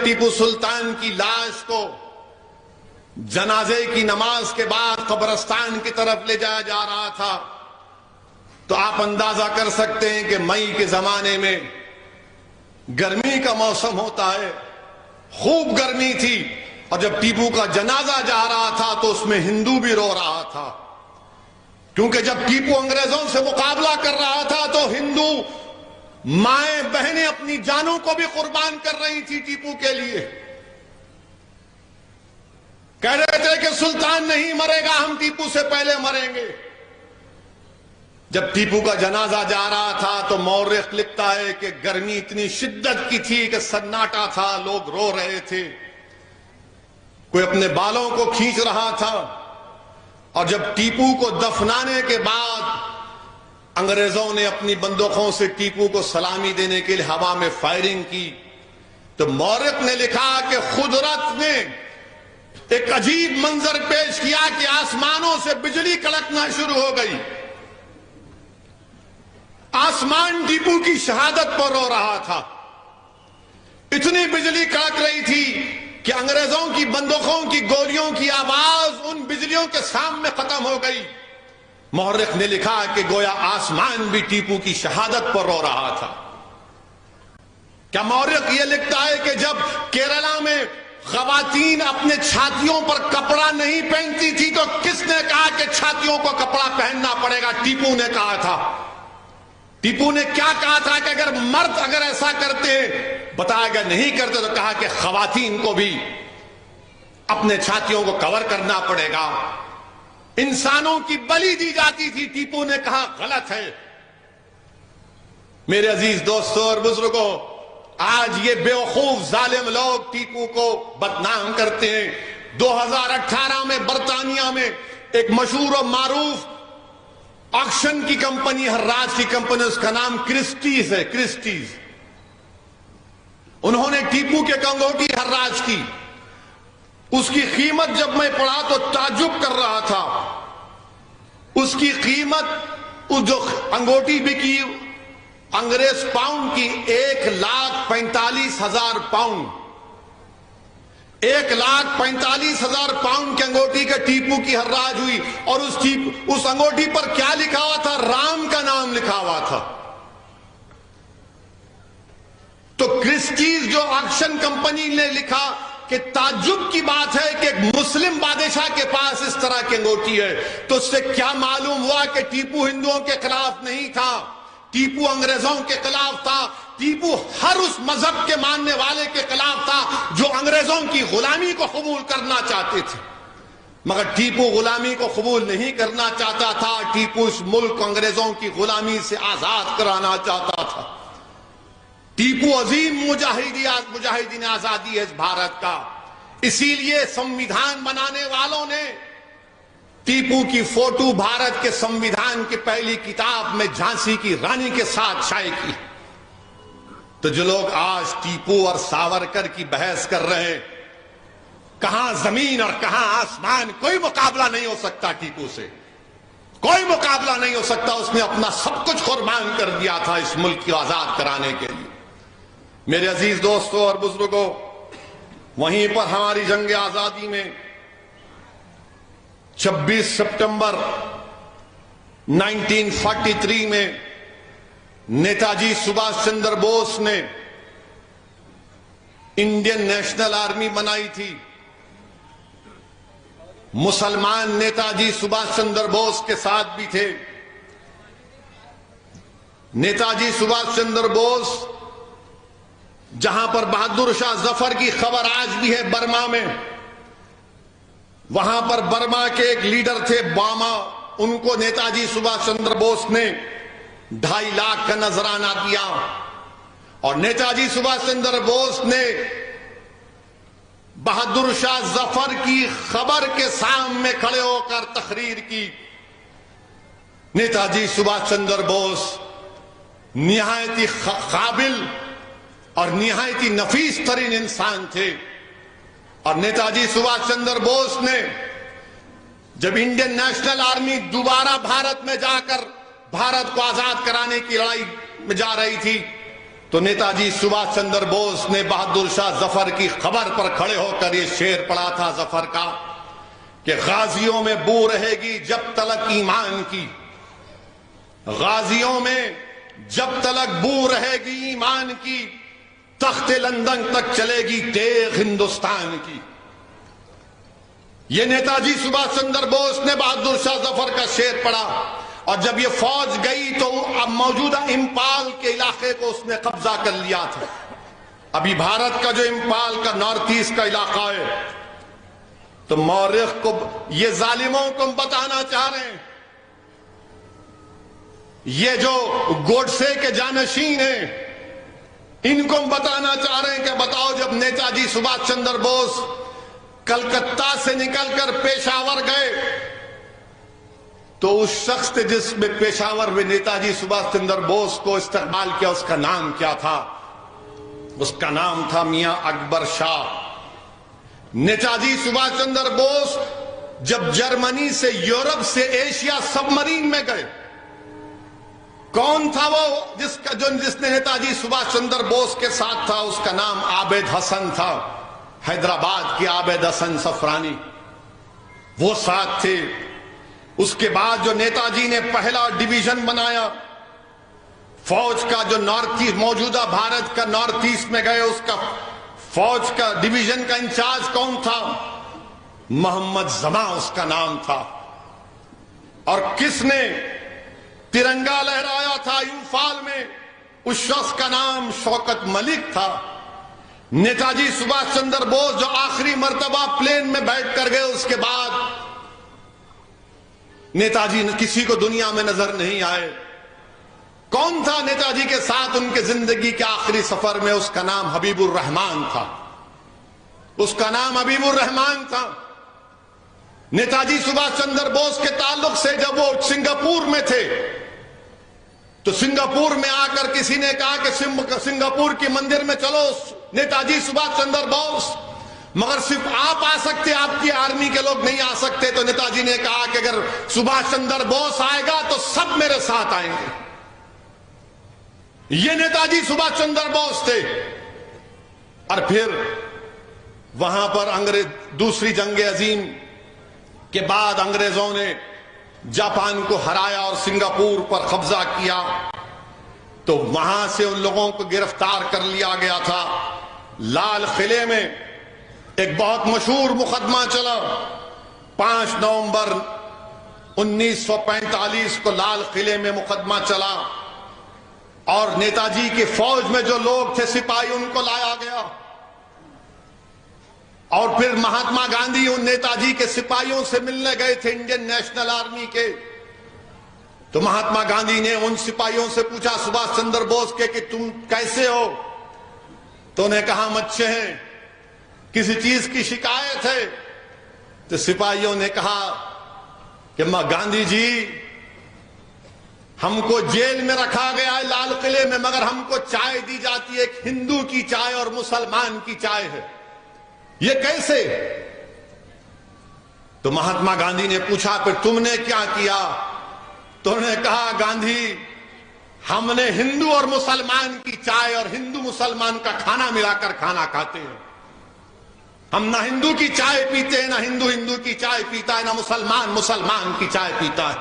टीपू सुल्तान की लाश को जनाजे की नमाज के बाद कब्रिस्तान की तरफ ले जाया जा रहा था, तो आप अंदाजा कर सकते हैं कि मई के जमाने में गर्मी का मौसम होता है, खूब गर्मी थी, और जब टीपू का जनाजा जा रहा था तो उसमें हिंदू भी रो रहा था, क्योंकि जब टीपू अंग्रेजों से मुकाबला कर रहा था तो हिंदू माएं बहनें अपनी जानों को भी कुर्बान कर रही थी टीपू के लिए। कह रहे थे कि सुल्तान नहीं मरेगा, हम टीपू से पहले मरेंगे। जब टीपू का जनाजा जा रहा था तो मौर्रिख लिखता है कि गर्मी इतनी शिद्दत की थी कि सन्नाटा था, लोग रो रहे थे, कोई अपने बालों को खींच रहा था। और जब टीपू को दफनाने के बाद अंग्रेजों ने अपनी बंदूकों से टीपू को सलामी देने के लिए हवा में फायरिंग की, तो मौर्रिख ने लिखा कि कुदरत ने एक अजीब मंजर पेश किया कि आसमानों से बिजली कड़कना शुरू हो गई। आसमान टीपू की शहादत पर रो रहा था, इतनी बिजली कड़क रही थी कि अंग्रेजों की बंदूकों की गोलियों की आवाज उन बिजलियों के सामने खत्म हो गई। मौर्रिख ने लिखा कि गोया आसमान भी टीपू की शहादत पर रो रहा था। क्या मौर्रिख यह लिखता है कि जब केरला में खवातीन अपने छातियों पर कपड़ा नहीं पहनती थी तो किसने कहा कि छातियों को कपड़ा पहनना पड़ेगा? टीपू ने कहा था। टीपू ने क्या कहा था कि अगर मर्द अगर ऐसा करते, बताया गया नहीं करते, तो कहा कि खवातीन को भी अपने छातियों को कवर करना पड़ेगा। इंसानों की बलि दी जाती थी, टीपू ने कहा गलत है। मेरे अजीज दोस्तों और बुजुर्गों, आज ये बेवकूफ जालिम लोग टीपू को बदनाम करते हैं। 2018 में बर्तानिया में एक मशहूर और मारूफ ऑक्शन की कंपनी, हर्राज की कंपनी, उसका नाम क्रिस्टीज है, क्रिस्टीज। उन्होंने टीपू के अंगूठी हर्राज की। उसकी कीमत जब मैं पढ़ा तो ताज्जुब कर रहा था। उसकी कीमत, उस जो अंगूठी बिकी अंग्रेज पाउंड की, 1,45,000 पाउंड, 1,45,000 पाउंड की अंगूठी का टीपू की हर्राज हुई। और उस अंगूठी पर क्या लिखा हुआ था? राम का नाम लिखा हुआ था। तो क्रिस्टीज जो ऑक्शन कंपनी ने लिखा कि ताज्जुब की बात है कि एक मुस्लिम बादशाह के पास इस तरह की अंगूठी है, तो उससे क्या मालूम हुआ कि टीपू हिंदुओं के खिलाफ नहीं था, टीपू अंग्रेजों के खिलाफ था। टीपू हर उस मजहब के मानने वाले के खिलाफ था जो अंग्रेजों की गुलामी को कबूल करना चाहते थे, मगर टीपू गुलामी को कबूल नहीं करना चाहता था। टीपू इस मुल्क को अंग्रेजों की गुलामी से आजाद कराना चाहता था। टीपू अजीम मुजाहिदीन आजादी है इस भारत का। इसीलिए संविधान बनाने वालों ने टीपू की फोटो भारत के संविधान की पहली किताब में झांसी की रानी के साथ शाये की। तो जो लोग आज टीपू और सावरकर की बहस कर रहे हैं, कहां जमीन और कहां आसमान, कोई मुकाबला नहीं हो सकता टीपू से, कोई मुकाबला नहीं हो सकता। उसने अपना सब कुछ कुर्बान कर दिया था इस मुल्क को आजाद कराने के लिए। मेरे अजीज दोस्तों और बुजुर्गों, वहीं पर हमारी जंग आजादी में 26 सितंबर 1943 में नेताजी सुभाष चंद्र बोस ने इंडियन नेशनल आर्मी बनाई थी। मुसलमान नेताजी सुभाष चंद्र बोस के साथ भी थे। नेताजी सुभाष चंद्र बोस, जहां पर बहादुर शाह जफर की खबर आज भी है बर्मा में, वहां पर बर्मा के एक लीडर थे बामा, उनको नेताजी सुभाष चंद्र बोस ने 2.5 लाख का नजराना दिया। और नेताजी सुभाष चंद्र बोस ने बहादुर शाह जफर की खबर के सामने खड़े होकर तकरीर की। नेताजी सुभाष चंद्र बोस निहायत ही काबिल और निहायत ही नफीस तरीन इंसान थे। और नेताजी सुभाष चंद्र बोस ने जब इंडियन नेशनल आर्मी दोबारा भारत में जाकर भारत को आजाद कराने की लड़ाई में जा रही थी, तो नेताजी सुभाष चंद्र बोस ने बहादुर शाह जफर की खबर पर खड़े होकर यह शेर पढ़ा था जफर का कि गाजियों में बू रहेगी जब तलक ईमान की, गाजियों में जब तलक बू रहेगी ईमान की, तख्ते लंदन तक चलेगी तेग हिंदुस्तान की। यह नेताजी सुभाष चंद्र बोस ने बहादुर शाह जफर का शेर पढ़ा। और जब ये फौज गई तो अब मौजूदा इंपाल के इलाके को उसने कब्जा कर लिया था। अभी भारत का जो इंपाल का नॉर्थ ईस्ट का इलाका है, तो मौर्य को ये जालिमों को बताना चाह रहे हैं, ये जो गोडसे के जानशीन हैं, इनको बताना चाह रहे हैं कि बताओ, जब नेताजी सुभाष चंद्र बोस कलकत्ता से निकलकर पेशावर गए तो उस शख्स थे जिसमें पेशावर में नेताजी सुभाष चंद्र बोस को इस्तेमाल किया, उसका नाम क्या था? उसका नाम था मियां अकबर शाह। नेताजी सुभाष चंद्र बोस जब जर्मनी से यूरोप से एशिया सबमरीन में गए, कौन था वो जिसने नेताजी सुभाष चंद्र बोस के साथ था? उसका नाम आबिद हसन था, हैदराबाद के आबिद हसन सफरानी, वो साथ थे। उसके बाद जो नेताजी ने पहला डिवीजन बनाया फौज का, जो नॉर्थ ईस्ट, मौजूदा भारत का नॉर्थ ईस्ट में गए, उसका फौज का डिवीजन का इंचार्ज कौन था? मोहम्मद जमा उसका नाम था। और किसने तिरंगा लहराया था इंफाल में? उस शख्स का नाम शौकत मलिक था। नेताजी सुभाष चंद्र बोस जो आखिरी मर्तबा प्लेन में बैठ कर गए, उसके बाद नेताजी किसी को दुनिया में नजर नहीं आए। कौन था नेताजी के साथ उनके जिंदगी के आखिरी सफर में? उसका नाम हबीबुर रहमान था। उसका नाम हबीबुर रहमान था। नेताजी सुभाष चंद्र बोस के ताल्लुक से जब वो सिंगापुर में थे, तो सिंगापुर में आकर किसी ने कहा कि सिंगापुर के मंदिर में चलो नेताजी सुभाष चंद्र बोस, मगर सिर्फ आप आ सकते, आपकी आर्मी के लोग नहीं आ सकते। तो नेताजी ने कहा कि अगर सुभाष चंद्र बोस आएगा तो सब मेरे साथ आएंगे। ये नेताजी सुभाष चंद्र बोस थे। और फिर वहां पर दूसरी जंग अजीम के बाद अंग्रेजों ने जापान को हराया और सिंगापुर पर कब्जा किया, तो वहां से उन लोगों को गिरफ्तार कर लिया गया था। लाल किले में एक बहुत मशहूर मुकदमा चला। 5 नवंबर 1945 को लाल किले में मुकदमा चला और नेताजी की फौज में जो लोग थे सिपाही, उनको लाया गया। और फिर महात्मा गांधी उन नेताजी के सिपाहियों से मिलने गए थे, इंडियन नेशनल आर्मी के। तो महात्मा गांधी ने उन सिपाहियों से पूछा सुभाष चंद्र बोस के कि तुम कैसे हो? तो उन्हें कहा हम अच्छे हैं, किसी चीज की शिकायत है? तो सिपाहियों ने कहा कि गांधी जी, हमको जेल में रखा गया है लाल किले में, मगर हमको चाय दी जाती है, एक हिंदू की चाय और मुसलमान की चाय है, ये कैसे? तो महात्मा गांधी ने पूछा फिर तुमने क्या किया? तो उन्होंने कहा गांधी, हमने हिंदू और मुसलमान की चाय और हिंदू मुसलमान का खाना मिलाकर खाना खाते हैं। हम ना हिंदू की चाय पीते हैं, ना हिंदू हिंदू की चाय पीता है, ना मुसलमान मुसलमान की चाय पीता है।